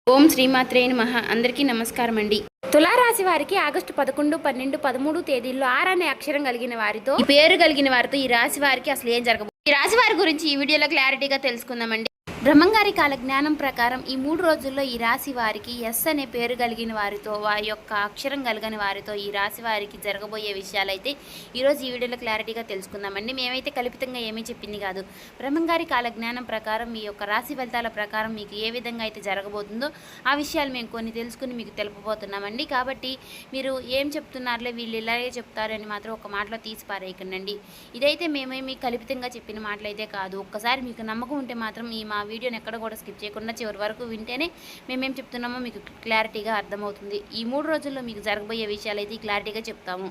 ఓం శ్రీమాత్రే నమః. అందరికీ నమస్కారం అండి. తులారాశి వారికి ఆగస్టు 11, 12, 13 తేదీల్లో ఆర్ అనే అక్షరం కలిగిన వారితో, ఈ పేరు కలిగిన వారితో ఈ రాశి వారికి అసలు ఏం జరగబోతుంది, ఈ రాశి వారి గురించి ఈ వీడియోలో క్లారిటీగా తెలుసుకుందామండి. బ్రహ్మంగారి కాల జ్ఞానం ప్రకారం ఈ 3 రోజుల్లో ఈ రాశి వారికి ఎస్ అనే పేరు కలిగిన వారితో, వారి యొక్క అక్షరం కలిగిన వారితో ఈ రాశి వారికి జరగబోయే విషయాలైతే ఈరోజు ఈ వీడియోలో క్లారిటీగా తెలుసుకుందామండి. మేమైతే కల్పితంగా ఏమీ చెప్పింది కాదు. బ్రహ్మంగారి కాల జ్ఞానం ప్రకారం మీ యొక్క రాశి ఫలితాల ప్రకారం మీకు ఏ విధంగా అయితే జరగబోతుందో ఆ విషయాలు మేము కొన్ని తెలుసుకుని మీకు తెలుపబోతున్నామండి. కాబట్టి మీరు ఏం చెప్తున్నారులే వీళ్ళు ఇలాగే చెప్తారని మాత్రం ఒక మాటలో తీసి పారేయకండి. ఇదైతే మేమేమి కల్పితంగా చెప్పిన మాటలైతే కాదు. ఒక్కసారి మీకు నమ్మకం ఉంటే మాత్రం మా వీడియోని ఎక్కడ కూడా స్కిప్ చేయకుండా చివరి వరకు వింటేనే మేమేం చెప్తున్నామో మీకు క్లారిటీగా అర్థమవుతుంది. ఈ 3 రోజుల్లో మీకు జరగబోయే విషయాలు అయితే క్లారిటీగా చెప్తాము.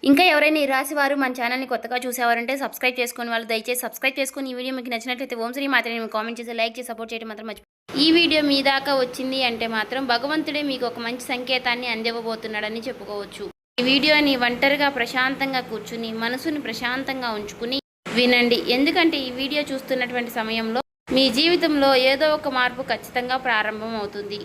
ఇంకా ఎవరైనా ఈ రాశి వారు మన ఛానల్ని కొత్తగా చూసేవారంటే సబ్స్క్రైబ్ చేసుకుని వాళ్ళు దయచేసి సబ్స్క్రైబ్ చేసుకుని ఈ వీడియో మీకు నచ్చినట్లయితే ఓం శ్రీ మాత్రమే కామెంట్ చేసి లైక్ చేసి సపోర్ట్ చేయడం మాత్రం మర్చిపోండి. ఈ వీడియో మీ దాకా వచ్చింది అంటే మాత్రం భగవంతుడే మీకు ఒక మంచి సంకేతాన్ని అందివ్వబోతున్నాడని చెప్పుకోవచ్చు. ఈ వీడియోని ఒంటరిగా ప్రశాంతంగా కూర్చుని మనసుని ప్రశాంతంగా ఉంచుకుని వినండి. ఎందుకంటే ఈ వీడియో చూస్తున్నటువంటి సమయంలో మీ జీవితంలో ఏదో ఒక మార్పు ఖచ్చితంగా ప్రారంభం అవుతుంది.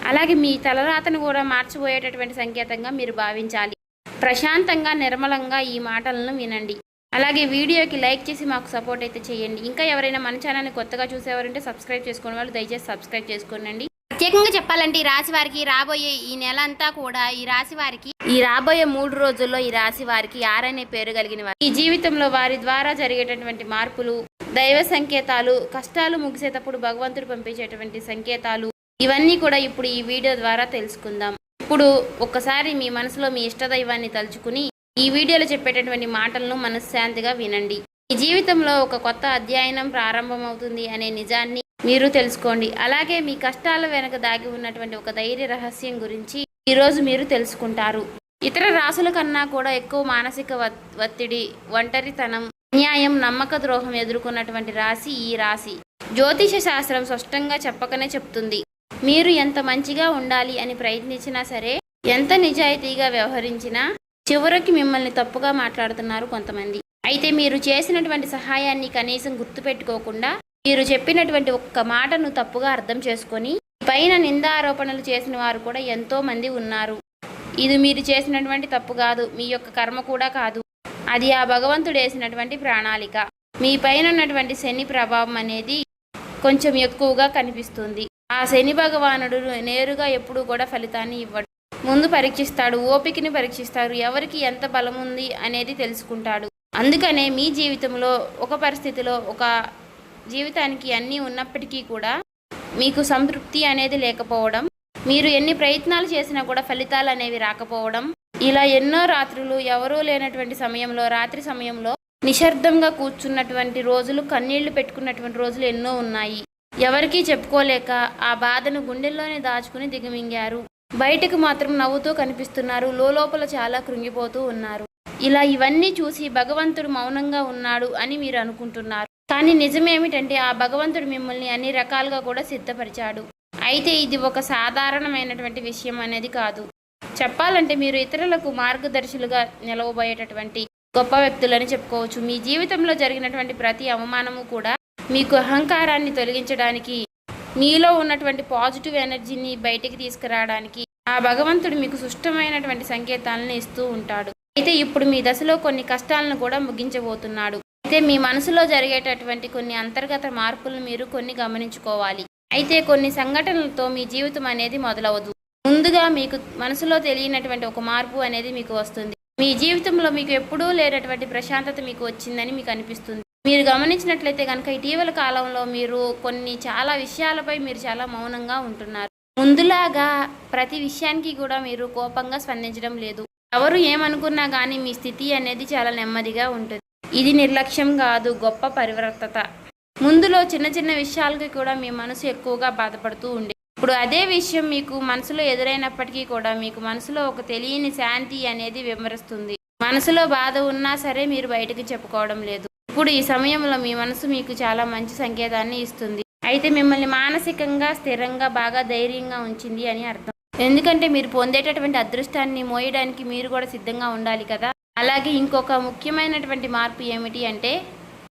అలాగే మీ తలరాతను కూడా మార్చిపోయేటటువంటి సంకేతంగా మీరు భావించాలి. ప్రశాంతంగా నిర్మలంగా ఈ మాటలను వినండి. అలాగే వీడియోకి లైక్ చేసి మాకు సపోర్ట్ అయితే చేయండి. ఇంకా ఎవరైనా మన ఛానల్ని కొత్తగా చూసేవారంటే సబ్స్క్రైబ్ చేసుకునే వాళ్ళు దయచేసి సబ్స్క్రైబ్ చేసుకోండి. ప్రత్యేకంగా చెప్పాలంటే ఈ రాశి వారికి రాబోయే ఈ నెల అంతా కూడా ఈ రాశి వారికి ఈ రాబోయే 3 రోజుల్లో ఈ రాశి వారికి ఆర్ అనే పేరు కలిగిన వారు ఈ జీవితంలో వారి ద్వారా జరిగేటటువంటి మార్పులు, దైవ సంకేతాలు, కష్టాలు ముగిసేటప్పుడు భగవంతుడు పంపించేటువంటి సంకేతాలు ఇవన్నీ కూడా ఇప్పుడు ఈ వీడియో ద్వారా తెలుసుకుందాం. ఇప్పుడు ఒక్కసారి మీ మనసులో మీ ఇష్టదైవాన్ని తలుచుకుని ఈ వీడియోలో చెప్పేటటువంటి మాటలను మనశ్శాంతిగా వినండి. ఈ జీవితంలో ఒక కొత్త అధ్యయనం ప్రారంభమవుతుంది అనే నిజాన్ని మీరు తెలుసుకోండి. అలాగే మీ కష్టాల వెనక దాగి ఉన్నటువంటి ఒక ధైర్య రహస్యం గురించి ఈరోజు మీరు తెలుసుకుంటారు. ఇతర రాశుల కన్నా కూడా ఎక్కువ మానసిక ఒత్తిడి, ఒంటరితనం, అన్యాయం, నమ్మక ద్రోహం ఎదుర్కొన్నటువంటి రాశి ఈ రాశి. జ్యోతిష శాస్త్రం స్పష్టంగా చెప్పకనే చెప్తుంది. మీరు ఎంత మంచిగా ఉండాలి అని ప్రయత్నించినా సరే, ఎంత నిజాయితీగా వ్యవహరించినా చివరికి మిమ్మల్ని తప్పుగా మాట్లాడుతున్నారు కొంతమంది. అయితే మీరు చేసినటువంటి సహాయాన్ని కనీసం గుర్తుపెట్టుకోకుండా మీరు చెప్పినటువంటి ఒక్క మాటను తప్పుగా అర్థం చేసుకొని పైన నిందారోపణలు చేసిన వారు కూడా ఎంతో మంది ఉన్నారు. ఇది మీరు చేసినటువంటి తప్పు కాదు, మీ యొక్క కర్మ కూడా కాదు, అది ఆ భగవంతుడు వేసినటువంటి ప్రణాళిక. మీ పైన ఉన్నటువంటి శని ప్రభావం అనేది కొంచెం ఎక్కువగా కనిపిస్తుంది. ఆ శని భగవానుడు నేరుగా ఎప్పుడు కూడా ఫలితాన్ని ఇవ్వడు. ముందు పరీక్షిస్తాడు, ఓపికని పరీక్షిస్తాడు, ఎవరికి ఎంత బలం ఉంది అనేది తెలుసుకుంటాడు. అందుకనే మీ జీవితంలో ఒక పరిస్థితిలో ఒక జీవితానికి అన్నీ ఉన్నప్పటికీ కూడా మీకు సంతృప్తి అనేది లేకపోవడం, మీరు ఎన్ని ప్రయత్నాలు చేసినా కూడా ఫలితాలు అనేవి రాకపోవడం, ఇలా ఎన్నో రాత్రులు ఎవరూ లేనటువంటి సమయంలో, రాత్రి సమయంలో నిశ్శబ్దంగా కూర్చున్నటువంటి రోజులు, కన్నీళ్లు పెట్టుకున్నటువంటి రోజులు ఎన్నో ఉన్నాయి. ఎవరికీ చెప్పుకోలేక ఆ బాధను గుండెల్లోనే దాచుకుని దిగమింగారు. బయటకు మాత్రం నవ్వుతూ కనిపిస్తున్నారు, లోపల చాలా కృంగిపోతూ ఉన్నారు. ఇలా ఇవన్నీ చూసి భగవంతుడు మౌనంగా ఉన్నాడు అని మీరు అనుకుంటున్నారు. కానీ నిజమేమిటంటే ఆ భగవంతుడు మిమ్మల్ని అన్ని రకాలుగా కూడా సిద్ధపరిచాడు. అయితే ఇది ఒక సాధారణమైనటువంటి విషయం అనేది కాదు. చెప్పాలంటే మీరు ఇతరులకు మార్గదర్శులుగా నిలవబోయేటటువంటి గొప్ప వ్యక్తులని చెప్పుకోవచ్చు. మీ జీవితంలో జరిగినటువంటి ప్రతి అవమానము కూడా మీకు అహంకారాన్ని తొలగించడానికి, మీలో ఉన్నటువంటి పాజిటివ్ ఎనర్జీని బయటికి తీసుకురావడానికి ఆ భగవంతుడు మీకు సుష్టమైనటువంటి సంకేతాలను ఇస్తూ ఉంటాడు. అయితే ఇప్పుడు మీ దశలో కొన్ని కష్టాలను కూడా ముగించబోతున్నాడు. అయితే మీ మనసులో జరిగేటటువంటి కొన్ని అంతర్గత మార్పులను మీరు కొన్ని గమనించుకోవాలి. అయితే కొన్ని సంఘటనలతో మీ జీవితం అనేది మొదలవదు. ముందుగా మీకు మనసులో తెలియనటువంటి ఒక మార్పు అనేది మీకు వస్తుంది. మీ జీవితంలో మీకు ఎప్పుడూ లేనటువంటి ప్రశాంతత మీకు వచ్చిందని మీకు అనిపిస్తుంది. మీరు గమనించినట్లయితే కనుక ఇటీవల కాలంలో మీరు చాలా విషయాలపై మీరు చాలా మౌనంగా ఉంటున్నారు. ముందులాగా ప్రతి విషయానికి కూడా మీరు కోపంగా స్పందించడం లేదు. ఎవరు ఏమనుకున్నా కానీ మీ స్థితి అనేది చాలా నెమ్మదిగా ఉంటుంది. ఇది నిర్లక్ష్యం కాదు, గొప్ప పరివర్తత. ముందులో చిన్న చిన్న విషయాలకి కూడా మీ మనసు ఎక్కువగా బాధపడుతూ ఉండే, ఇప్పుడు అదే విషయం మీకు మనసులో ఎదురైనప్పటికీ కూడా మీకు మనసులో ఒక తెలియని శాంతి అనేది విమరిస్తుంది. మనసులో బాధ ఉన్నా సరే మీరు బయటకు చెప్పుకోవడం లేదు. ఇప్పుడు ఈ సమయంలో మీ మనసు మీకు చాలా మంచి సంకేతాన్ని ఇస్తుంది. అయితే మిమ్మల్ని మానసికంగా స్థిరంగా బాగా ధైర్యంగా ఉంచింది అని అర్థం. ఎందుకంటే మీరు పొందేటటువంటి అదృష్టాన్ని మోయడానికి మీరు కూడా సిద్ధంగా ఉండాలి కదా. అలాగే ఇంకొక ముఖ్యమైనటువంటి మార్పు ఏమిటి అంటే,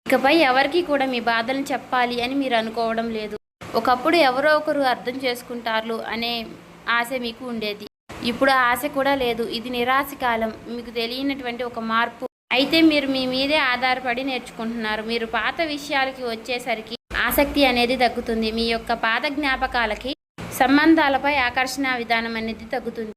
ఇకపై ఎవరికి కూడా మీ బాధలను చెప్పాలి అని మీరు అనుకోవడం లేదు. ఒకప్పుడు ఎవరో ఒకరు అర్థం చేసుకుంటారు అనే ఆశ మీకు ఉండేది. ఇప్పుడు ఆ ఆశ కూడా లేదు. ఇది నిరాశ కాలం. మీకు తెలియనటువంటి ఒక మార్పు. అయితే మీరు మీ మీదే ఆధారపడి నేర్చుకుంటున్నారు. మీరు పాత విషయాలకి వచ్చేసరికి ఆసక్తి అనేది తగ్గుతుంది. మీ యొక్క పాత జ్ఞాపకాలకి, సంబంధాలపై ఆకర్షణ విధానం అనేది తగ్గుతుంది.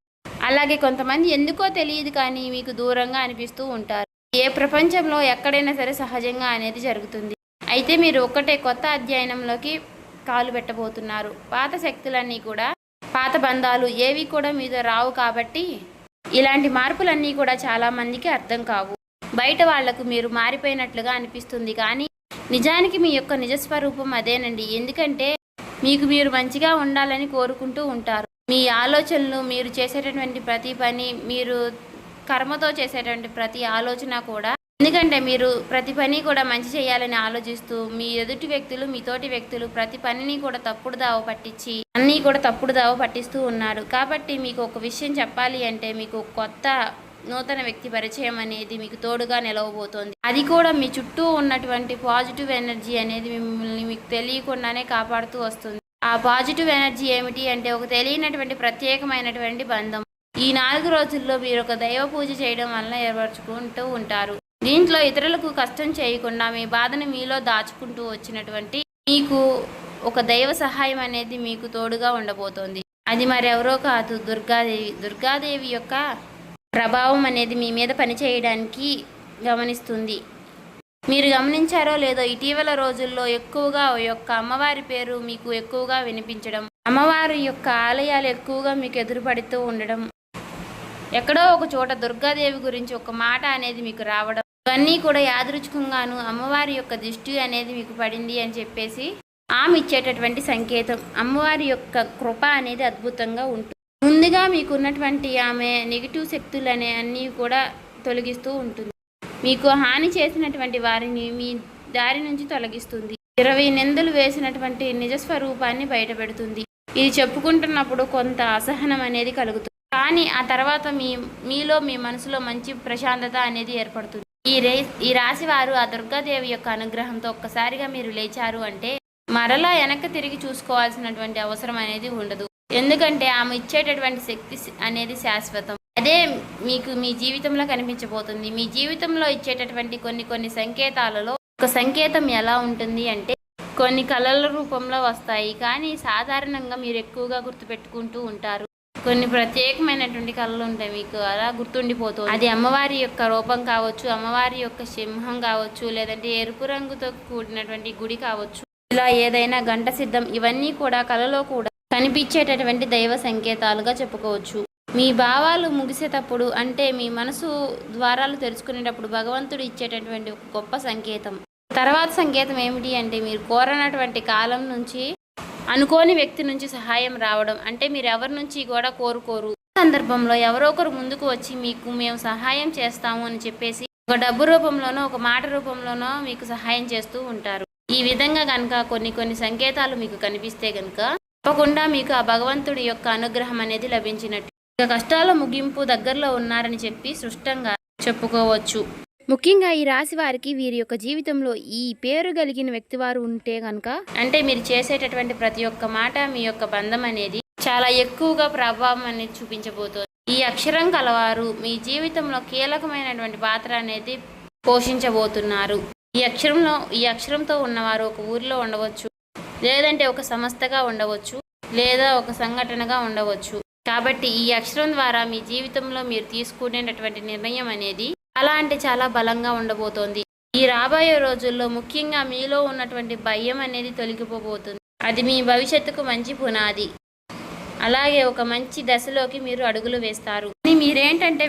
అలాగే కొంతమంది ఎందుకో తెలియదు కానీ మీకు దూరంగా అనిపిస్తూ ఉంటారు. ఏ ప్రపంచంలో ఎక్కడైనా సరే సహజంగా అనేది జరుగుతుంది. అయితే మీరు ఒక్కటే కొత్త అధ్యయనంలోకి కాలు పెట్టబోతున్నారు. పాత శక్తులన్నీ కూడా, పాత బంధాలు ఏవి కూడా మీతో రావు. కాబట్టి ఇలాంటి మార్పులన్నీ కూడా చాలామందికి అర్థం కావు. బయట వాళ్లకు మీరు మారిపోయినట్లుగా అనిపిస్తుంది కానీ నిజానికి మీ యొక్క నిజస్వరూపం అదేనండి. ఎందుకంటే మీకు మీరు మంచిగా ఉండాలని కోరుకుంటూ ఉంటారు. మీ ఆలోచనలు, మీరు చేసేటటువంటి ప్రతి పని, మీరు కర్మతో చేసేటువంటి ప్రతి ఆలోచన కూడా, ఎందుకంటే మీరు ప్రతి పని కూడా మంచి చేయాలని ఆలోచిస్తూ మీ ఎదుటి వ్యక్తులు, మీ తోటి వ్యక్తులు ప్రతి పనిని కూడా తప్పుడు దావ పట్టించి అన్నీ కూడా తప్పుడు దావ పట్టిస్తూ ఉన్నారు. కాబట్టి మీకు ఒక విషయం చెప్పాలి అంటే మీకు కొత్త నూతన వ్యక్తి పరిచయం అనేది మీకు తోడుగా నిలవబోతోంది. అది కూడా మీ చుట్టూ ఉన్నటువంటి పాజిటివ్ ఎనర్జీ అనేది మిమ్మల్ని మీకు తెలియకుండానే కాపాడుతూ వస్తుంది. ఆ పాజిటివ్ ఎనర్జీ ఏమిటి అంటే ఒక తెలియనటువంటి ప్రత్యేకమైనటువంటి బంధం. ఈ 4 రోజుల్లో మీరు ఒక దైవ పూజ చేయడం వల్ల ఏర్పరచుకుంటూ ఉంటారు. దీంట్లో ఇతరులకు కష్టం చేయకుండా మీ బాధను మీలో దాచుకుంటూ వచ్చినటువంటి మీకు ఒక దైవ సహాయం అనేది మీకు తోడుగా ఉండబోతోంది. అది మరెవరో కాదు, దుర్గాదేవి. దుర్గాదేవి యొక్క ప్రభావం అనేది మీ మీద పనిచేయడానికి గమనిస్తుంది. మీరు గమనించారో లేదో ఇటీవల రోజుల్లో ఎక్కువగా యొక్క అమ్మవారి పేరు మీకు ఎక్కువగా వినిపించడం, అమ్మవారి యొక్క ఆలయాలు ఎక్కువగా మీకు ఎదురుపడుతూ ఉండడం, ఎక్కడో ఒక చోట దుర్గాదేవి గురించి ఒక మాట అనేది మీకు రావడం, ఇవన్నీ కూడా యాదృచ్ఛికంగాను అమ్మవారి యొక్క దృష్టి అనేది మీకు పడింది అని చెప్పేసి ఆమె ఇచ్చేటటువంటి సంకేతం. అమ్మవారి యొక్క కృప అనేది అద్భుతంగా ఉంటుంది. ముందుగా మీకున్నటువంటి ఆమె నెగిటివ్ శక్తులు అనే అన్నీ కూడా తొలగిస్తూ ఉంటుంది. మీకు హాని చేసినటువంటి వారిని మీ దారి నుంచి తొలగిస్తుంది. 20 నిందలు వేసినటువంటి నిజస్వరూపాన్ని బయటపెడుతుంది. ఇది చెప్పుకుంటున్నప్పుడు కొంత అసహనం అనేది కలుగుతుంది. కానీ ఆ తర్వాత మీలో మీ మనసులో మంచి ప్రశాంతత అనేది ఏర్పడుతుంది. ఈ రాశి వారు ఆ దుర్గాదేవి యొక్క అనుగ్రహంతో ఒక్కసారిగా మీరు లేచారు అంటే మరలా వెనక్కి తిరిగి చూసుకోవాల్సినటువంటి అవసరం అనేది ఉండదు. ఎందుకంటే ఆమె ఇచ్చేటటువంటి శక్తి అనేది శాశ్వతం. అదే మీకు మీ జీవితంలో కనిపించబోతుంది. మీ జీవితంలో ఇచ్చేటటువంటి కొన్ని సంకేతాలలో ఒక సంకేతం ఎలా ఉంటుంది అంటే కొన్ని కళల రూపంలో వస్తాయి. కానీ సాధారణంగా మీరు ఎక్కువగా గుర్తుపెట్టుకుంటూ ఉంటారు. కొన్ని ప్రత్యేకమైనటువంటి కళలు ఉంటాయి, మీకు అలా గుర్తుండిపోతుంది. అది అమ్మవారి యొక్క రూపం కావచ్చు, అమ్మవారి యొక్క సింహం కావచ్చు, లేదంటే ఎరుపు రంగుతో కూడినటువంటి గుడి కావచ్చు, ఇలా ఏదైనా గంట సిద్ధం, ఇవన్నీ కూడా కళలో కూడా కనిపించేటటువంటి దైవ సంకేతాలుగా చెప్పుకోవచ్చు. మీ భావాలు ముగిసేటప్పుడు అంటే మీ మనసు ద్వారాలు తెరుచుకునేటప్పుడు భగవంతుడు ఇచ్చేటటువంటి ఒక గొప్ప సంకేతం. తర్వాత సంకేతం ఏమిటి అంటే మీరు కోరనటువంటి కాలం నుంచి అనుకోని వ్యక్తి నుంచి సహాయం రావడం. అంటే మీరు ఎవరి నుంచి కూడా కోరుకోరు, సందర్భంలో ఎవరో ఒకరు ముందుకు వచ్చి మీకు మేము సహాయం చేస్తాము అని చెప్పేసి ఒక డబ్బు రూపంలోనో ఒక మాట రూపంలోనో మీకు సహాయం చేస్తూ ఉంటారు. ఈ విధంగా కనుక కొన్ని సంకేతాలు మీకు కనిపిస్తే కనుక తప్పకుండా మీకు ఆ భగవంతుడి యొక్క అనుగ్రహం అనేది లభించినట్టు. ఇక కష్టాల ముగింపు దగ్గరలో ఉన్నారని చెప్పి స్పష్టంగా చెప్పుకోవచ్చు. ముఖ్యంగా ఈ రాశి వారికి వీరి యొక్క జీవితంలో ఈ పేరు కలిగిన వ్యక్తి వారు ఉంటే కనుక అంటే మీరు చేసేటటువంటి ప్రతి ఒక్క మాట మీ యొక్క బంధం అనేది చాలా ఎక్కువగా ప్రభావం అనేది చూపించబోతోంది. ఈ అక్షరం కలవారు మీ జీవితంలో కీలకమైనటువంటి పాత్ర అనేది పోషించబోతున్నారు. ఈ అక్షరంతో ఉన్నవారు ఒక ఊరిలో ఉండవచ్చు, లేదంటే ఒక సంస్థగా ఉండవచ్చు, లేదా ఒక సంఘటనగా ఉండవచ్చు. కాబట్టి ఈ అక్షరం ద్వారా మీ జీవితంలో మీరు తీసుకునేటటువంటి నిర్ణయం అనేది చాలా అంటే చాలా బలంగా ఉండబోతోంది. ఈ రాబోయే రోజుల్లో ముఖ్యంగా మీలో ఉన్నటువంటి భయం అనేది తొలగిపోబోతుంది. అది మీ భవిష్యత్తుకు మంచి పునాది. అలాగే ఒక మంచి దశలోకి మీరు అడుగులు వేస్తారు. మీరేంటంటే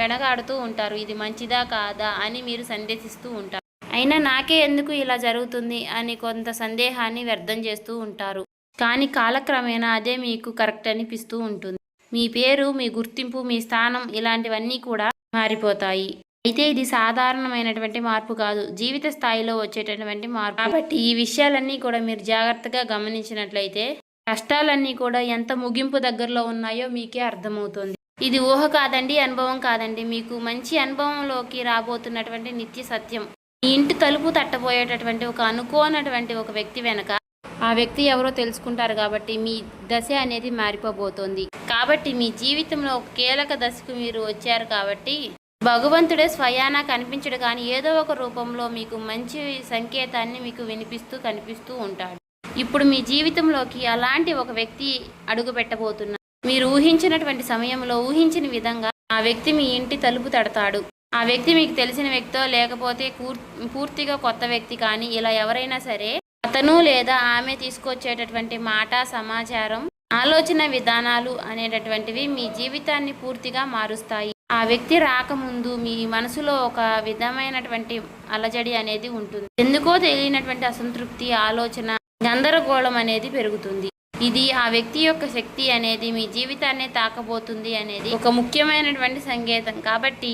వెనకాడుతూ ఉంటారు. ఇది మంచిదా కాదా అని మీరు సందేహిస్తూ ఉంటారు. అయినా నాకే ఎందుకు ఇలా జరుగుతుంది అని కొంత సందేహాన్ని వ్యర్థం చేస్తూ ఉంటారు. కానీ కాలక్రమేణా అదే మీకు కరెక్ట్ అనిపిస్తూ ఉంటుంది. మీ పేరు, మీ గుర్తింపు, మీ స్థానం ఇలాంటివన్నీ కూడా మారిపోతాయి. అయితే ఇది సాధారణమైనటువంటి మార్పు కాదు, జీవిత స్థాయిలో వచ్చేటటువంటి మార్పు. కాబట్టి ఈ విషయాలన్నీ కూడా మీరు జాగ్రత్తగా గమనించినట్లయితే కష్టాలన్నీ కూడా ఎంత ముగింపు దగ్గరలో ఉన్నాయో మీకే అర్థమవుతుంది. ఇది ఊహ కాదండి, అనుభవం కాదండి, మీకు మంచి అనుభవంలోకి రాబోతున్నటువంటి నిత్య సత్యం. మీ ఇంటి తలుపు తట్టబోయేటటువంటి ఒక అనుకోనటువంటి ఒక వ్యక్తి వెనక ఆ వ్యక్తి ఎవరో తెలుసుకుంటారు కాబట్టి మీ దశ అనేది మారిపోబోతోంది. కాబట్టి మీ జీవితంలో ఒక కీలక దశకు మీరు వచ్చారు కాబట్టి భగవంతుడే స్వయానా కనిపించడు కానీ ఏదో ఒక రూపంలో మీకు మంచి సంకేతాన్ని మీకు వినిపిస్తూ కనిపిస్తూ ఉంటాడు. ఇప్పుడు మీ జీవితంలోకి అలాంటి ఒక వ్యక్తి అడుగు పెట్టబోతున్నారు. మీరు ఊహించినటువంటి సమయంలో ఊహించిన విధంగా ఆ వ్యక్తి మీ ఇంటి తలుపు తడతాడు. ఆ వ్యక్తి మీకు తెలిసిన వ్యక్తో లేకపోతే పూర్తిగా కొత్త వ్యక్తి కానీ ఇలా ఎవరైనా సరే అతను లేదా ఆమె తీసుకొచ్చేటటువంటి మాట, సమాచారం, ఆలోచన విధానాలు అనేటటువంటివి మీ జీవితాన్ని పూర్తిగా మారుస్తాయి. ఆ వ్యక్తి రాకముందు మీ మనసులో ఒక విధమైనటువంటి అలజడి అనేది ఉంటుంది. ఎందుకో తెలియనటువంటి అసంతృప్తి, ఆలోచన, గందరగోళం అనేది పెరుగుతుంది. ఇది ఆ వ్యక్తి యొక్క శక్తి అనేది మీ జీవితాన్ని తాకబోతుంది అనేది ఒక ముఖ్యమైనటువంటి సంకేతం. కాబట్టి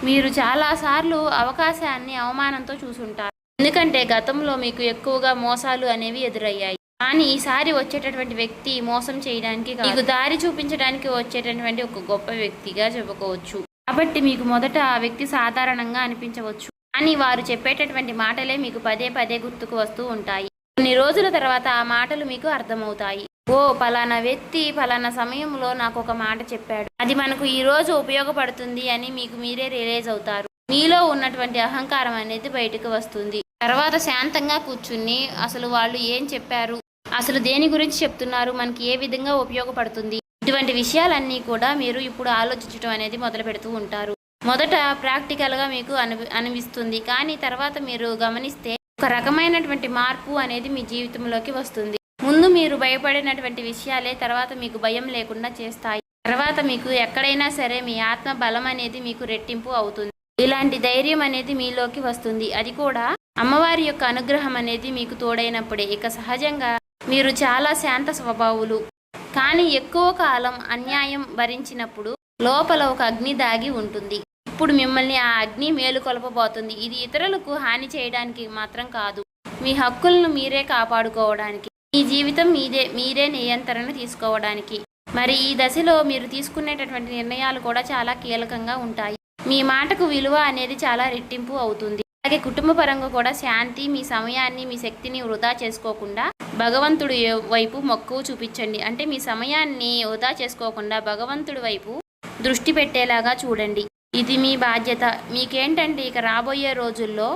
మీరు చాలాసార్లు అవకాశాన్ని అవమానంతో చూసుంటారు. ఎందుకంటే గతంలో మీకు ఎక్కువగా మోసాలు అనేవి ఎదురయ్యాయి. కానీ ఈసారి వచ్చేటటువంటి వ్యక్తి మోసం చేయడానికి మీకు దారి చూపించడానికి వచ్చేటటువంటి ఒక గొప్ప వ్యక్తిగా చెప్పుకోవచ్చు. కాబట్టి మీకు మొదట ఆ వ్యక్తి సాధారణంగా అనిపించవచ్చు, కానీ వారు చెప్పేటటువంటి మాటలే మీకు పదే పదే గుర్తుకు వస్తూ ఉంటాయి. కొన్ని రోజుల తర్వాత ఆ మాటలు మీకు అర్థమవుతాయి. ఓ పలానా వ్యక్తి పలానా సమయంలో నాకు ఒక మాట చెప్పాడు, అది మనకు ఈ రోజు ఉపయోగపడుతుంది అని మీకు మీరే రియలైజ్ అవుతారు. మీలో ఉన్నటువంటి అహంకారం అనేది బయటకు వస్తుంది. తర్వాత శాంతంగా కూర్చుని అసలు వాళ్ళు ఏం చెప్పారు, అసలు దేని గురించి చెప్తున్నారు, మనకి ఏ విధంగా ఉపయోగపడుతుంది, ఇటువంటి విషయాలన్నీ కూడా మీరు ఇప్పుడు ఆలోచించడం అనేది మొదలు పెడుతూ ఉంటారు. మొదట ప్రాక్టికల్గా మీకు అనిపిస్తుంది, కానీ తర్వాత మీరు గమనిస్తే ఒక రకమైనటువంటి మార్పు అనేది మీ జీవితంలోకి వస్తుంది. ముందు మీరు భయపడినటువంటి విషయాలే తర్వాత మీకు భయం లేకుండా చేస్తాయి. తర్వాత మీకు ఎక్కడైనా సరే మీ ఆత్మ బలం అనేది మీకు రెట్టింపు అవుతుంది. ఇలాంటి ధైర్యం అనేది మీలోకి వస్తుంది. అది కూడా అమ్మవారి యొక్క అనుగ్రహం అనేది మీకు తోడైనప్పుడే. ఇక సహజంగా మీరు చాలా శాంత స్వభావులు, కానీ ఎక్కువ కాలం అన్యాయం భరించినప్పుడు లోపల ఒక అగ్ని దాగి ఉంటుంది. ఇప్పుడు మిమ్మల్ని ఆ అగ్ని మేలుకొల్పబోతుంది. ఇది ఇతరులకు హాని చేయడానికి మాత్రం కాదు, మీ హక్కులను మీరే కాపాడుకోవడానికి, మీ జీవితం మీరే నియంత్రణ తీసుకోవడానికి. మరి ఈ దశలో మీరు తీసుకునేటటువంటి నిర్ణయాలు కూడా చాలా కీలకంగా ఉంటాయి. మీ మాటకు విలువ అనేది చాలా రెట్టింపు అవుతుంది. అలాగే కుటుంబ పరంగా కూడా శాంతి, మీ సమయాన్ని, మీ శక్తిని వృధా చేసుకోకుండా భగవంతుడి వైపు మక్కువ చూపించండి. అంటే మీ సమయాన్ని వృధా చేసుకోకుండా భగవంతుడి వైపు దృష్టి పెట్టేలాగా చూడండి. ఇది మీ బాధ్యత. మీకేంటంటే ఇక రాబోయే రోజుల్లో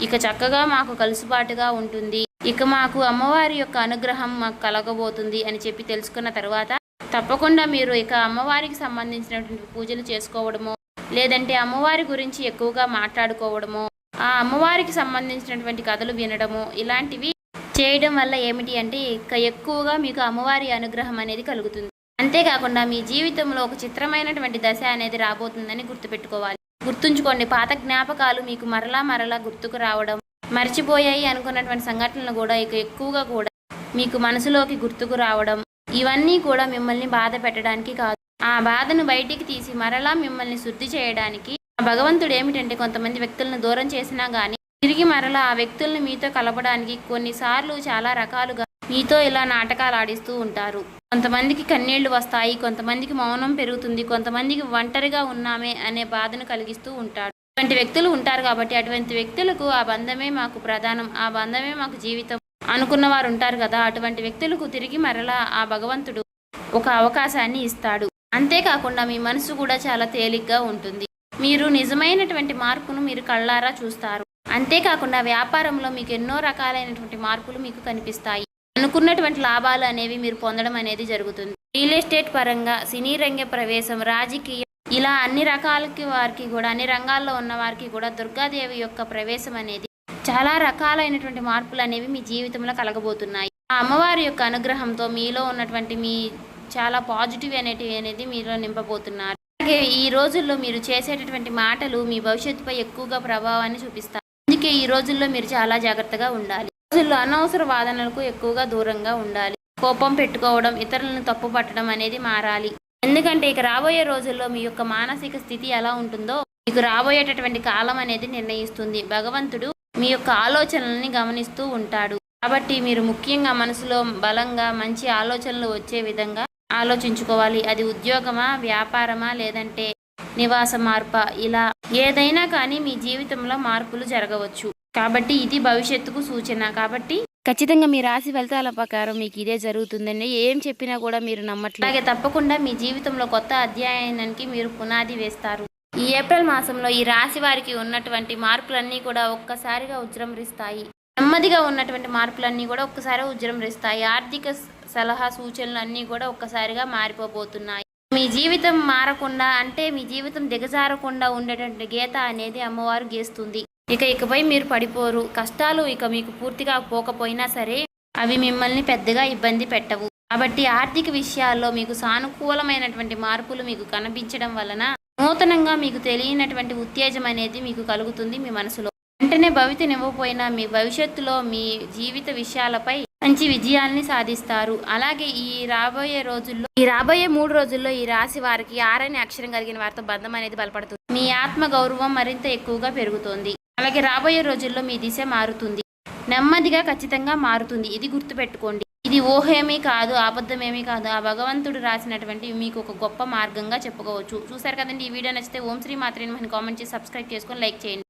ఇక చక్కగా మాకు కలుసుబాటుగా ఉంటుంది, ఇక మాకు అమ్మవారి యొక్క అనుగ్రహం మాకు కలగబోతుంది అని చెప్పి తెలుసుకున్న తర్వాత తప్పకుండా మీరు ఇక అమ్మవారికి సంబంధించినటువంటి పూజలు చేసుకోవడమో, లేదంటే అమ్మవారి గురించి ఎక్కువగా మాట్లాడుకోవడమో, ఆ అమ్మవారికి సంబంధించినటువంటి కథలు వినడము, ఇలాంటివి చేయడం వల్ల ఏమిటి అంటే ఇక ఎక్కువగా మీకు అమ్మవారి అనుగ్రహం అనేది కలుగుతుంది. అంతేకాకుండా మీ జీవితంలో ఒక చిత్రమైనటువంటి దశ అనేది రాబోతుందని గుర్తుపెట్టుకోవాలి. గుర్తుంచుకోండి, పాత జ్ఞాపకాలు మీకు మరలా గుర్తుకు రావడం, మర్చిపోయాయి అనుకున్నటువంటి సంఘటనలు కూడా ఇక ఎక్కువగా కూడా మీకు మనసులోకి గుర్తుకు రావడం, ఇవన్నీ కూడా మిమ్మల్ని బాధ పెట్టడానికి కాదు, ఆ బాధను బయటికి తీసి మరలా మిమ్మల్ని శుద్ధి చేయడానికి. భగవంతుడు ఏమిటంటే కొంతమంది వ్యక్తులను దూరం చేసినా కానీ తిరిగి మరలా ఆ వ్యక్తులను మీతో కలపడానికి కొన్నిసార్లు చాలా రకాలుగా మీతో ఇలా నాటకాలు ఆడిస్తూ ఉంటారు. కొంతమందికి కన్నీళ్లు వస్తాయి, కొంతమందికి మౌనం పెరుగుతుంది, కొంతమందికి ఒంటరిగా ఉన్నామే అనే బాధను కలిగిస్తూ ఉంటాడు. అటువంటి వ్యక్తులు ఉంటారు. కాబట్టి అటువంటి వ్యక్తులకు ఆ బంధమే మాకు ప్రధానం, ఆ బంధమే మాకు జీవితం అనుకున్న వారు ఉంటారు కదా, అటువంటి వ్యక్తులకు తిరిగి మరలా ఆ భగవంతుడు ఒక అవకాశాన్ని ఇస్తాడు. అంతేకాకుండా మీ మనసు కూడా చాలా తేలిగ్గా ఉంటుంది. మీరు నిజమైనటువంటి మార్పును మీరు కళ్ళారా చూస్తారు. అంతేకాకుండా వ్యాపారంలో మీకు ఎన్నో రకాలైనటువంటి మార్పులు మీకు కనిపిస్తాయి. అనుకున్నటువంటి లాభాలు అనేవి మీరు పొందడం అనేది జరుగుతుంది. రియల్ ఎస్టేట్ పరంగా, సినీ రంగ ప్రవేశం, రాజకీయం, ఇలా అన్ని రకాలకి వారికి కూడా, అన్ని రంగాల్లో ఉన్న వారికి కూడా దుర్గాదేవి యొక్క ప్రవేశం అనేది చాలా రకాలైనటువంటి మార్పులు అనేవి మీ జీవితంలో కలగబోతున్నాయి. ఆ అమ్మవారి యొక్క అనుగ్రహంతో మీలో ఉన్నటువంటి మీ చాలా పాజిటివ్ అనేది మీలో నింపబోతున్నారు. అలాగే ఈ రోజుల్లో మీరు చేసేటటువంటి మాటలు మీ భవిష్యత్తుపై ఎక్కువగా ప్రభావాన్ని చూపిస్తాయి. అందుకే ఈ రోజుల్లో మీరు చాలా జాగ్రత్తగా ఉండాలి. రోజుల్లో అనవసర వాదనలకు ఎక్కువగా దూరంగా ఉండాలి. కోపం పెట్టుకోవడం, ఇతరులను తప్పు పట్టడం అనేది మారాలి. ఎందుకంటే ఇక రాబోయే రోజుల్లో మీ యొక్క మానసిక స్థితి ఎలా ఉంటుందో మీకు రాబోయేటటువంటి కాలం అనేది నిర్ణయిస్తుంది. భగవంతుడు మీ యొక్క ఆలోచనల్ని గమనిస్తూ ఉంటాడు. కాబట్టి మీరు ముఖ్యంగా మనసులో బలంగా మంచి ఆలోచనలు వచ్చే విధంగా ఆలోచించుకోవాలి. అది ఉద్యోగమా, వ్యాపారమా, లేదంటే నివాస మార్ప, ఇలా ఏదైనా కానీ మీ జీవితంలో మార్పులు జరగవచ్చు. కాబట్టి ఇది భవిష్యత్తుకు సూచన. కాబట్టి ఖచ్చితంగా మీ రాశి ఫలితాల ప్రకారం మీకు ఇదే జరుగుతుందండి. ఏం చెప్పినా కూడా మీరు నమ్మట్లేదు. అలాగే తప్పకుండా మీ జీవితంలో కొత్త అధ్యాయానికి మీరు పునాది వేస్తారు. ఈ ఏప్రిల్ మాసంలో ఈ రాశి వారికి ఉన్నటువంటి మార్పులన్నీ కూడా ఒక్కసారిగా ఉజృంభిస్తాయి. నెమ్మదిగా ఉన్నటువంటి మార్పులన్నీ కూడా ఒక్కసారి ఉజృంభిస్తాయి. ఆర్థిక సలహా సూచనలు అన్నీ కూడా ఒక్కసారిగా మారిపోబోతున్నాయి. మీ జీవితం మారకుండా అంటే మీ జీవితం దిగజారకుండా ఉండేటువంటి గీత అనేది అమ్మవారు గీస్తుంది. ఇకపై మీరు పడిపోరు. కష్టాలు ఇక మీకు పూర్తిగా పోకపోయినా సరే అవి మిమ్మల్ని పెద్దగా ఇబ్బంది పెట్టవు. కాబట్టి ఆర్థిక విషయాల్లో మీకు సానుకూలమైనటువంటి మార్పులు మీకు కనిపించడం వలన నూతనంగా మీకు తెలియనటువంటి ఉత్తేజం అనేది మీకు కలుగుతుంది మీ మనసులో. వెంటనే భవితనివ్వకపోయినా మీ భవిష్యత్తులో మీ జీవిత విషయాలపై మంచి విజయాల్ని సాధిస్తారు. అలాగే ఈ రాబోయే 3 రోజుల్లో ఈ రాశి వారికి 6 అనే అక్షరం కలిగిన వారితో బంధం అనేది బలపడుతుంది. మీ ఆత్మ గౌరవం మరింత ఎక్కువగా పెరుగుతుంది. అలాగే రాబోయే రోజుల్లో మీ దిశ మారుతుంది. నెమ్మదిగా ఖచ్చితంగా మారుతుంది. ఇది గుర్తుపెట్టుకోండి. ఇది ఊహేమీ కాదు, అబద్ధమేమీ కాదు. ఆ భగవంతుడు రాసినటువంటి మీకు ఒక గొప్ప మార్గంగా చెప్పుకోవచ్చు. చూసారు కదండి. ఈ వీడియో నచ్చితే ఓం శ్రీ మాత్రే నమః కామెంట్ చేసి సబ్స్క్రైబ్ చేసుకొని లైక్ చేయండి.